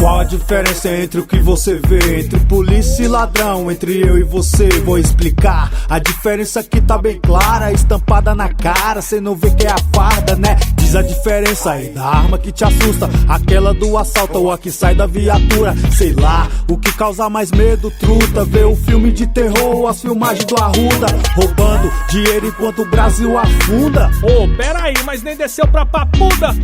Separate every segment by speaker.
Speaker 1: Qual a diferença entre o que você vê, entre polícia e ladrão, entre eu e você? Vou explicar, a diferença aqui tá bem clara, estampada na cara, cê não vê que é a farda, né? Diz a diferença aí da arma que te assusta, aquela do assalto ou a que sai da viatura. Sei lá, o que causa mais medo, truta, ver um filme de terror ou as filmagens do Arruda, roubando dinheiro enquanto o Brasil afunda.
Speaker 2: Ô, peraí, mas nem desceu pra papuda.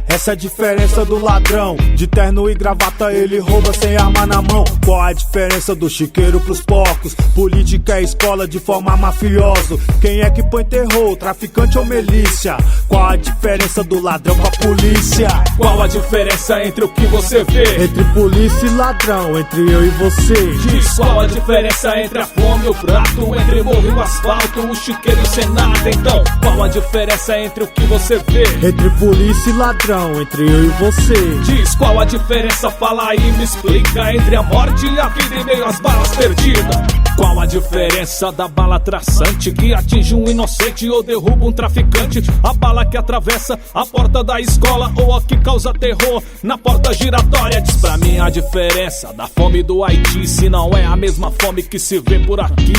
Speaker 1: Essa é a diferença do ladrão, de terno e gravata ele rouba sem arma na mão. Qual a diferença do chiqueiro pros porcos? Política é escola de forma mafioso. Quem é que põe terror, traficante ou milícia? Qual a diferença do ladrão com a polícia?
Speaker 2: Qual a diferença entre o que você vê,
Speaker 1: entre polícia e ladrão, entre eu e você?
Speaker 2: Diz qual a diferença entre a fome e o prato, entre morro e o asfalto, o chiqueiro e o senado. Então, qual a diferença entre o que você vê,
Speaker 1: entre polícia e ladrão, entre eu e você?
Speaker 2: Diz qual a diferença, fala aí, me explica, entre a morte e a vida e meio às balas perdidas. Qual a diferença da bala traçante que atinge um inocente ou derruba um traficante? A bala que atravessa a porta da escola ou a que causa terror na porta giratória? Diz pra mim a diferença da fome do Haiti, se não é a mesma fome que se vê por aqui.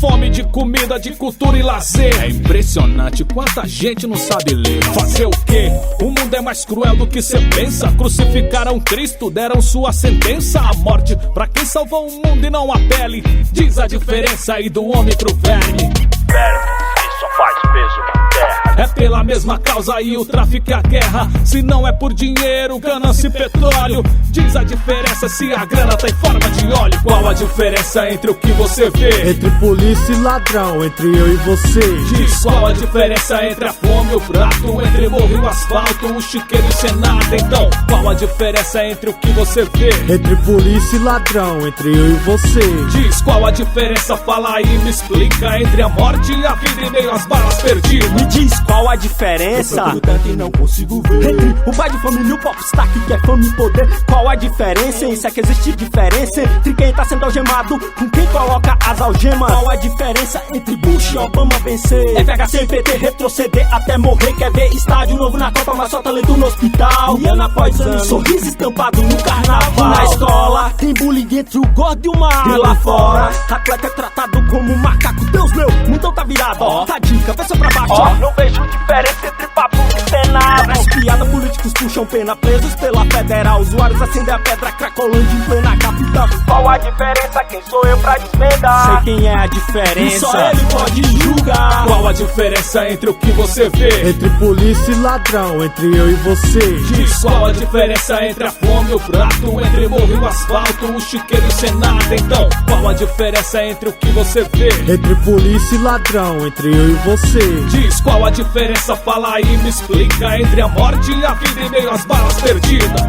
Speaker 2: Fome de comida, de cultura e lazer. É impressionante quanta gente não sabe ler. Fazer o quê? O mundo é mais cruel do que cê pensa. Crucificaram Cristo, deram sua sentença. A morte pra quem salvou o mundo e não a pele. Diz a diferença aí do homem pro verme.
Speaker 3: Verme, isso faz peso na terra.
Speaker 2: É pela mesma causa e o tráfico e a guerra. Se não é por dinheiro, ganância e petróleo. Diz a diferença se a grana tá em forma de óleo. Qual a diferença entre o que você vê,
Speaker 1: entre polícia e ladrão, entre eu e você?
Speaker 2: Diz qual a diferença entre a fome e o prato, entre morro e o asfalto, o chiqueiro e o senado. Então, qual a diferença entre o que você vê,
Speaker 1: entre polícia e ladrão, entre eu e você?
Speaker 2: Diz qual a diferença, fala aí, me explica, entre a morte e a vida e meio às balas perdidas.
Speaker 4: Me diz qual a diferença,
Speaker 1: eu tanto e não consigo ver,
Speaker 4: entre o pai de família e o popstar que quer fama e poder. Qual a diferença, isso é que existe diferença entre quem tá sendo algemado com quem coloca as algemas. Qual a diferença entre Bush e Obama vencer, FHC e PT retroceder até morrer. Quer ver estádio novo na Copa, mas só talento no hospital. E ano após ano, sorriso estampado no carnaval. Na escola tem bullying entre o gordo e o magro. E lá fora, atleta é tratado como macaco. Deus meu, mundão tá virado, ó, tá dica, vê só pra baixo, ó.
Speaker 3: Não vejo diferença entre papo e senado.
Speaker 4: Nas piadas, políticos puxam pena, presos pela federal. Usuários acendem a pedra, cracolândia em plena capital.
Speaker 3: Qual a diferença? Quem sou eu pra desvendar?
Speaker 4: Sei quem é a diferença,
Speaker 3: e só ele pode julgar.
Speaker 2: Qual a diferença entre o que você vê,
Speaker 1: entre polícia e ladrão, entre eu e você?
Speaker 2: Diz qual a diferença entre a fome e o prato, entre morro e o asfalto, o chiqueiro e o senado. Então, qual a diferença entre o que você vê,
Speaker 1: entre polícia e ladrão, entre eu e você?
Speaker 2: Diz qual a diferença, fala aí, me explica, entre a morte e a vida e meio às balas perdidas.